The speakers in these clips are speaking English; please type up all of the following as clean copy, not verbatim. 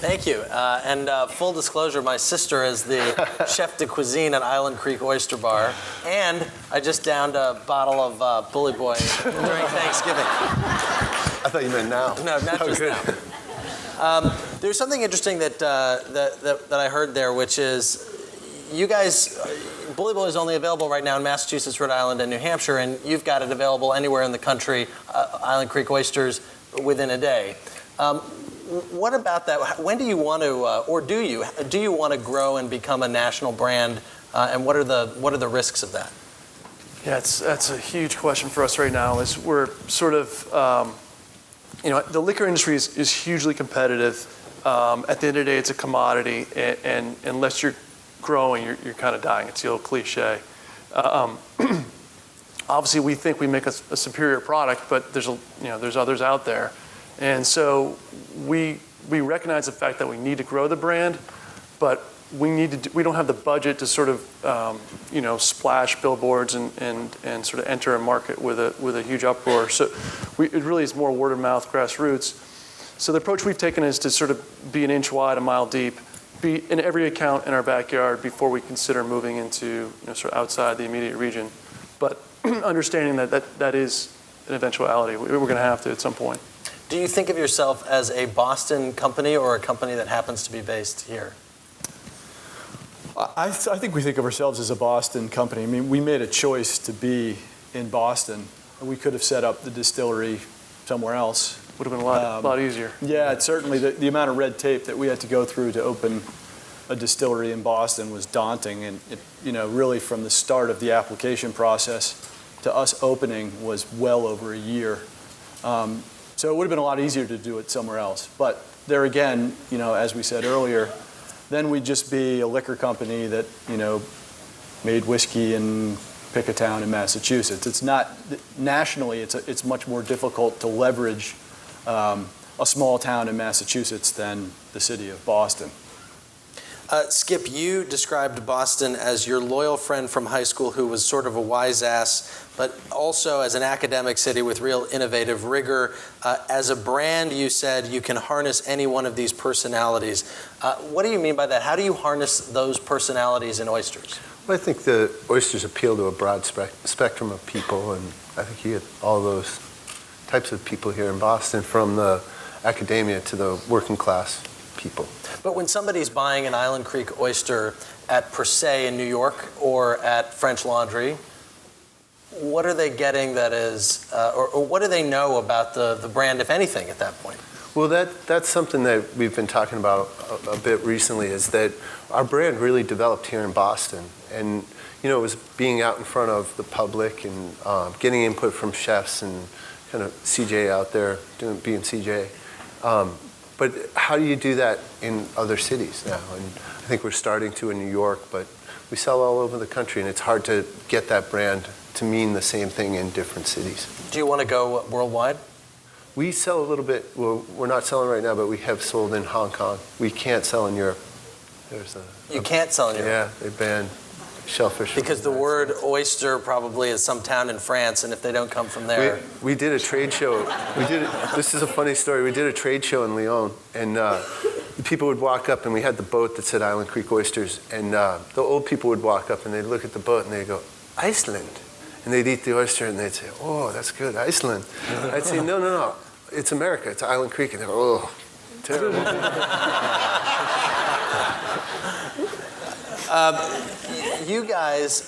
Thank you. And full disclosure, my sister is the chef de cuisine at Island Creek Oyster Bar. And I just downed a bottle of Bully Boy during Thanksgiving. I thought you meant now. No, not just now. There's something interesting that I heard there, which is you guys, Bully Boy is only available right now in Massachusetts, Rhode Island, and New Hampshire, and you've got it available anywhere in the country, Island Creek Oysters, within a day. What about that? When do you want to, or do you want to grow and become a national brand? And what are the risks of that? Yeah, that's a huge question for us right now. Is we're sort of, the liquor industry is hugely competitive. At the end of the day, it's a commodity, and unless you're growing, you're kind of dying. It's the old cliche. Obviously, we think we make a superior product, but there's others out there. And so we recognize the fact that we need to grow the brand, but we don't have the budget to sort of splash billboards and sort of enter a market with a huge uproar. So it really is more word of mouth, grassroots. So the approach we've taken is to sort of be an inch wide, a mile deep, be in every account in our backyard before we consider moving into sort of outside the immediate region. But understanding that is an eventuality. We're going to have to at some point. Do you think of yourself as a Boston company or a company that happens to be based here? I think we think of ourselves as a Boston company. I mean, we made a choice to be in Boston. We could have set up the distillery somewhere else. Would have been a lot easier. Yeah, certainly the amount of red tape that we had to go through to open a distillery in Boston was daunting. And really from the start of the application process to us opening was well over a year. So it would have been a lot easier to do it somewhere else. But there again, as we said earlier, then we'd just be a liquor company that, made whiskey and pick a town in Massachusetts. It's not, nationally, it's much more difficult to leverage a small town in Massachusetts than the city of Boston. Skip, you described Boston as your loyal friend from high school who was sort of a wise ass, but also as an academic city with real innovative rigor. As a brand, you said you can harness any one of these personalities. What do you mean by that? How do you harness those personalities in oysters? Well, I think the oysters appeal to a broad spectrum of people, and I think you get all those types of people here in Boston, from the academia to the working class people. But when somebody's buying an Island Creek oyster at Per Se in New York or at French Laundry, what are they getting that is, or what do they know about the brand, if anything, at that point? Well, that's something that we've been talking about a bit recently, is that our brand really developed here in Boston. And, it was being out in front of the public and getting input from chefs and kind of CJ out there being CJ. But how do you do that in other cities now? And I think we're starting to in New York, but we sell all over the country, and it's hard to get that brand to mean the same thing in different cities. Do you want to go worldwide? We sell a little bit. Well, we're not selling right now, but we have sold in Hong Kong. We can't sell in Europe. You can't sell in Europe? Yeah, they banned shellfish. Because the word oyster probably is some town in France, and if they don't come from there. We did a trade show. This is a funny story. We did a trade show in Lyon, and people would walk up, and we had the boat that said Island Creek Oysters, and the old people would walk up, and they'd look at the boat, and they'd go, Iceland. And they'd eat the oyster, and they'd say, oh, that's good, Iceland. I'd say, no, it's America, it's Island Creek. And they'd go, oh, terrible. You guys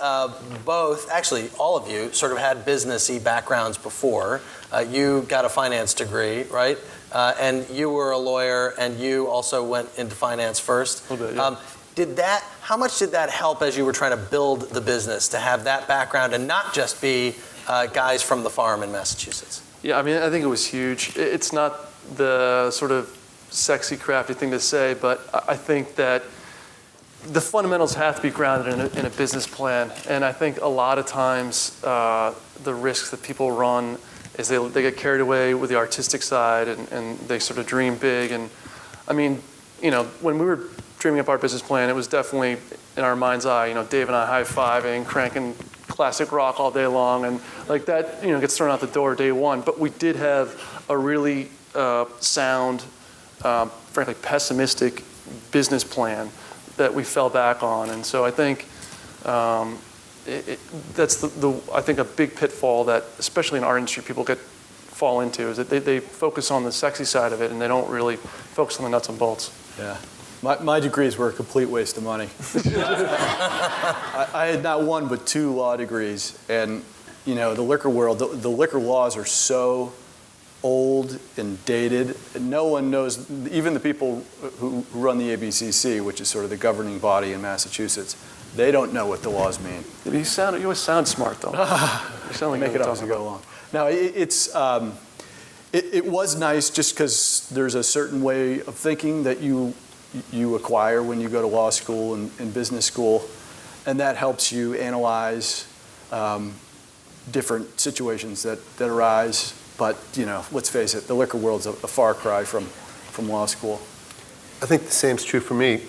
both, actually all of you, sort of had business-y backgrounds before. You got a finance degree, right? And you were a lawyer, and you also went into finance first. A little bit, yeah. How much did that help as you were trying to build the business, to have that background and not just be guys from the farm in Massachusetts? Yeah, I mean, I think it was huge. It's not the sort of sexy, crafty thing to say, but I think that the fundamentals have to be grounded in a business plan. And I think a lot of times the risks that people run is they get carried away with the artistic side, and they sort of dream big. And I mean, when we were dreaming up our business plan, it was definitely in our mind's eye, Dave and I high-fiving, cranking classic rock all day long, and like that, gets thrown out the door day one. But we did have a really sound frankly, pessimistic business plan that we fell back on. And so I think that's I think a big pitfall that, especially in our industry, people fall into, is that they focus on the sexy side of it and they don't really focus on the nuts and bolts. Yeah. My degrees were a complete waste of money. I had not one but 2 law degrees, and the liquor world, the liquor laws are so old and dated. And no one knows, even the people who run the ABCC, which is sort of the governing body in Massachusetts, they don't know what the laws mean. You always sound smart, though. You sound like Make it up as we go along. Now, it was nice just because there's a certain way of thinking that you acquire when you go to law school and business school, and that helps you analyze different situations that arise. But, let's face it, the liquor world's a far cry from law school. I think the same's true for me,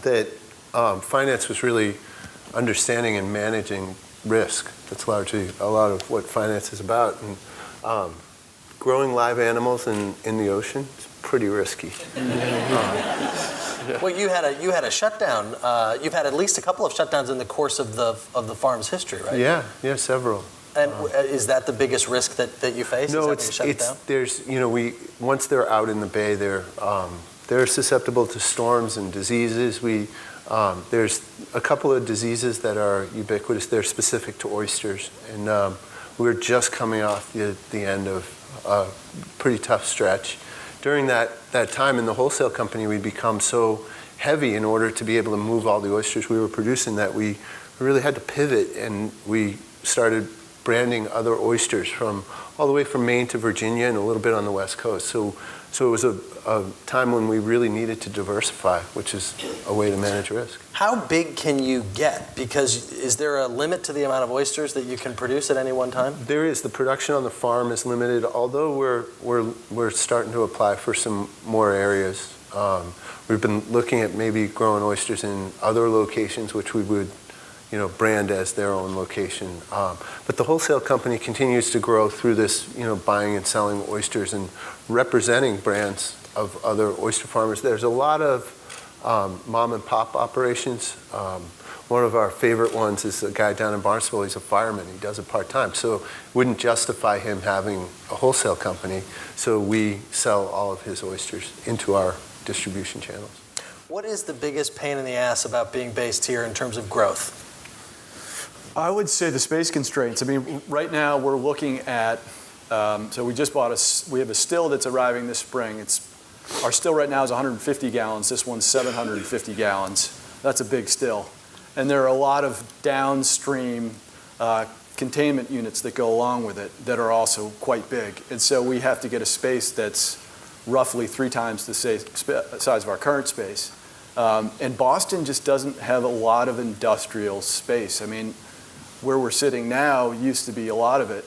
that finance was really understanding and managing risk. That's largely a lot of what finance is about. And growing live animals in the ocean is pretty risky. Well, you had a shutdown. You've had at least a couple of shutdowns in the course of the farm's history, right? Yeah, several. And is that the biggest risk that you face? No, is that when you shut it down? there's once they're out in the bay, they're susceptible to storms and diseases. There's a couple of diseases that are ubiquitous. They're specific to oysters, and we're just coming off the end of a pretty tough stretch. During that time in the wholesale company, we'd become so heavy in order to be able to move all the oysters we were producing that we really had to pivot, and we started branding other oysters from all the way from Maine to Virginia and a little bit on the West Coast. So it was a time when we really needed to diversify, which is a way to manage risk. How big can you get? Because is there a limit to the amount of oysters that you can produce at any one time? There is. The production on the farm is limited, although we're starting to apply for some more areas. We've been looking at maybe growing oysters in other locations, which we would brand as their own location. But the wholesale company continues to grow through this, buying and selling oysters and representing brands of other oyster farmers. There's a lot of mom and pop operations. One of our favorite ones is a guy down in Barnstable. He's a fireman. He does it part-time. So it wouldn't justify him having a wholesale company. So we sell all of his oysters into our distribution channels. What is the biggest pain in the ass about being based here in terms of growth? I would say the space constraints. I mean, right now we're looking at, so we just bought we have a still that's arriving this spring. Our still right now is 150 gallons. This one's 750 gallons. That's a big still. And there are a lot of downstream containment units that go along with it that are also quite big. And so we have to get a space that's roughly 3 times the size of our current space. And Boston just doesn't have a lot of industrial space. I mean, where we're sitting now used to be a lot of it,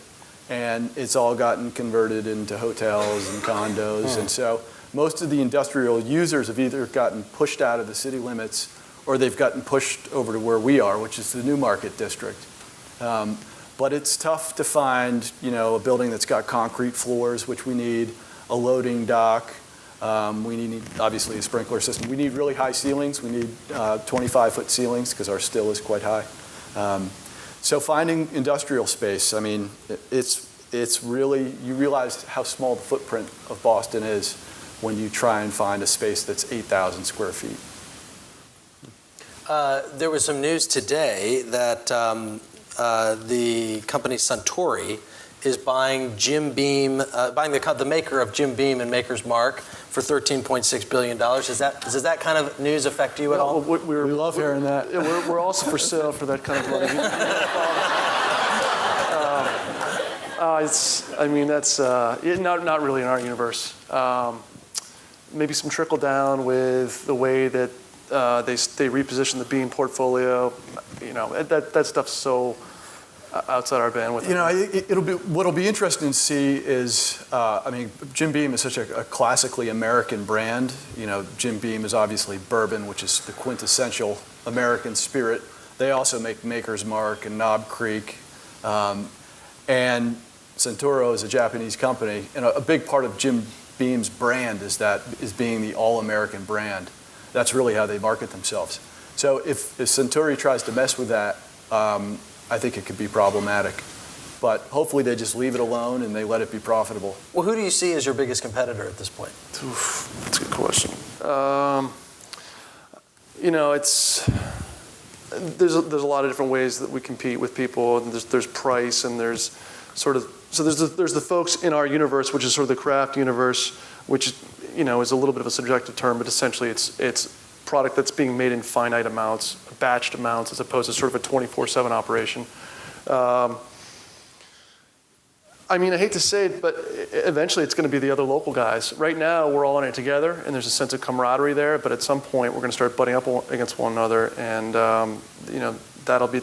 and it's all gotten converted into hotels and condos. And so most of the industrial users have either gotten pushed out of the city limits or they've gotten pushed over to where we are, which is the Newmarket district. But it's tough to find, a building that's got concrete floors, which we need, a loading dock. We need, obviously, a sprinkler system. We need really high ceilings. We need 25-foot ceilings because our still is quite high. So finding industrial space, I mean, it's really, you realize how small the footprint of Boston is when you try and find a space that's 8,000 square feet. There was some news today that the company Suntory is buying Jim Beam, the maker of Jim Beam and Maker's Mark for $13.6 billion. Does that kind of news affect you at all? We love hearing that. Yeah, we're also for sale for that kind of money. Not really in our universe. Maybe some trickle down with the way that they reposition the Beam portfolio. That stuff's so outside our bandwidth. What'll be interesting to see is, Jim Beam is such a classically American brand. Jim Beam is obviously bourbon, which is the quintessential American spirit. They also make Maker's Mark and Knob Creek. And Suntory is a Japanese company. And a big part of Jim Beam's brand is being the all-American brand. That's really how they market themselves. So if Suntory tries to mess with that, I think it could be problematic. But hopefully they just leave it alone and they let it be profitable. Well, who do you see as your biggest competitor at this point? Oof, that's a good question. There's a lot of different ways that we compete with people. And there's price, and there's the folks in our universe, which is sort of the craft universe, which is a little bit of a subjective term, but essentially it's product that's being made in finite amounts, batched amounts, as opposed to sort of a 24/7 operation. I hate to say it, but eventually it's going to be the other local guys. Right now, we're all in it together, and there's a sense of camaraderie there, but at some point, we're going to start butting up against one another, and, that'll be,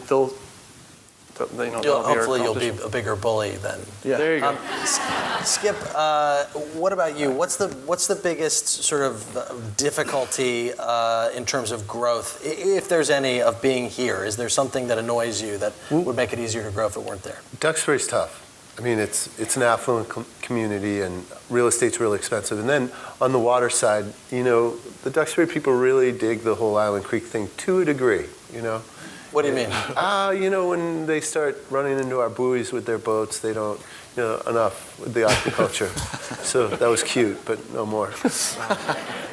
Hopefully you'll be a bigger bully then. Yeah. There you go. Skip, what about you? What's the biggest sort of difficulty in terms of growth, if there's any, of being here? Is there something that annoys you that would make it easier to grow if it weren't there? Duxbury's tough. It's an affluent community, and real estate's really expensive. And then on the water side, the Duxbury people really dig the whole Island Creek thing to a degree, What do you mean? When they start running into our buoys with their boats, they don't, enough with the aquaculture. So that was cute, but no more.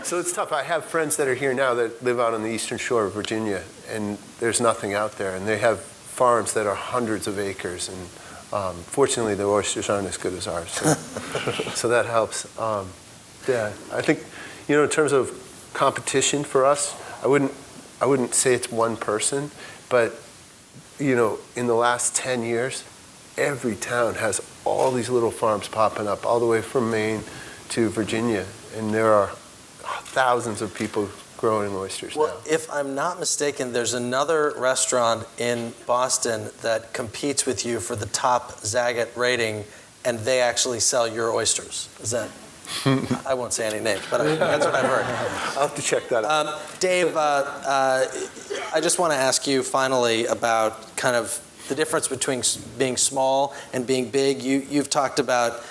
So it's tough. I have friends that are here now that live out on the eastern shore of Virginia, and there's nothing out there. And they have farms that are hundreds of acres, and fortunately, the oysters aren't as good as ours, so that helps. I think, in terms of competition for us, I wouldn't say it's one person, but in the last 10 years, every town has all these little farms popping up, all the way from Maine to Virginia, and there are thousands of people growing oysters Well, now. if I'm not mistaken, there's another restaurant in Boston that competes with you for the top Zagat rating, and they actually sell your oysters. Is that? I won't say any names, but that's what I've heard. I'll have to check that out. Dave, I just want to ask you finally about kind of the difference between being small and being big. You've talked about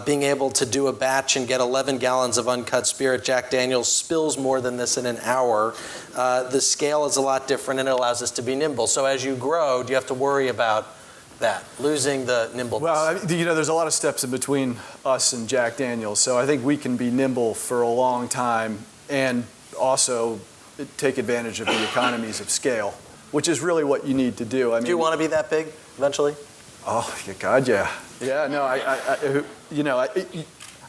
being able to do a batch and get 11 gallons of uncut spirit. Jack Daniel's spills more than this in an hour. The scale is a lot different, and it allows us to be nimble. So as you grow, do you have to worry about that, losing the nimbleness? Well, there's a lot of steps in between us and Jack Daniel's, so I think we can be nimble for a long time and also take advantage of the economies of scale, which is really what you need to do. Do you want to be that big eventually? Oh, God, yeah. Yeah, no, I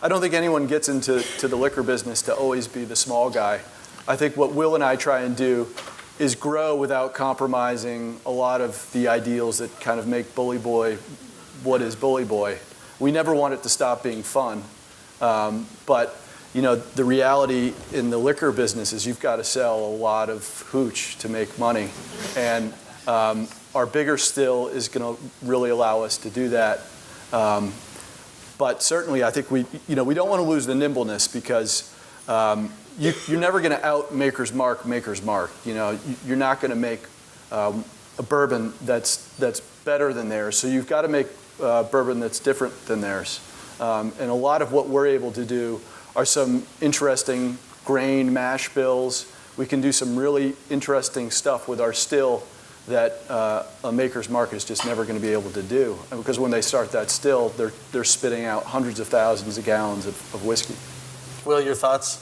don't think anyone gets into the liquor business to always be the small guy. I think what Will and I try and do is grow without compromising a lot of the ideals that kind of make Bully Boy what is Bully Boy. We never want it to stop being fun, but the reality in the liquor business is you've got to sell a lot of hooch to make money, and our bigger still is going to really allow us to do that. But certainly, I think we don't want to lose the nimbleness, because you're never going to out Maker's Mark. You're not going to make a bourbon that's better than theirs. So you've got to make bourbon that's different than theirs. And a lot of what we're able to do are some interesting grain mash bills. We can do some really interesting stuff with our still that a Maker's Mark is just never going to be able to do. And because when they start that still, they're spitting out hundreds of thousands of gallons of whiskey. Will, your thoughts?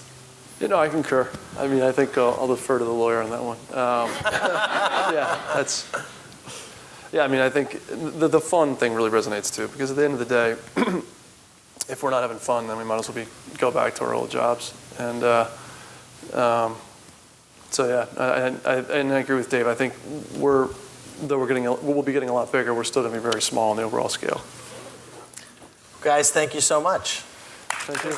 I concur. I think I'll defer to the lawyer on that one. I think the fun thing really resonates too, because at the end of the day, if we're not having fun, then we might as well go back to our old jobs. And I agree with Dave. I think we'll be getting a lot bigger, we're still going to be very small in the overall scale. Guys, thank you so much. Thank you.